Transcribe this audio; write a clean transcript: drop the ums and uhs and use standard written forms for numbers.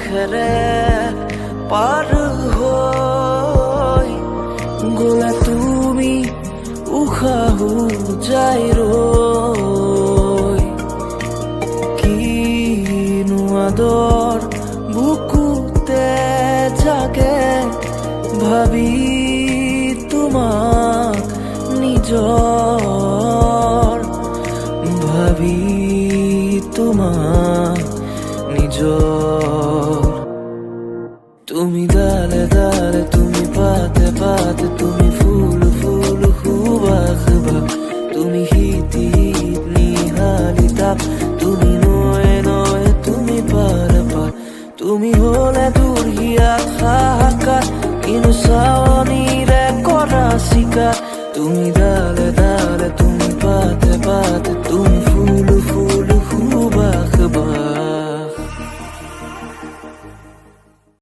খেৰে পাৰ হৈ গ'লা তুমি উশাহো যাই ৰৈ কিনো আদৰ বুকুতে জাগে ভাবি তোমাক নিজৰ ভাবি তোমাক নিজৰ তুমি ডালে ডালে তুমি পাতে পাতে তুমি ফুল ফুল সুবাস বাস তুমি শীতি নিহালি তাপ তুমি নয়ে নয়ে তুমি পাৰ পাৰ তুমি হলে দুৰ্হিয়াত হাহাকাৰ কিনো চাৱনীৰে কৰা চিকাৰ তুমি ডালে ডালে তুমি পাতে পাতে তুমি ফুল ফুল সুবাস বাস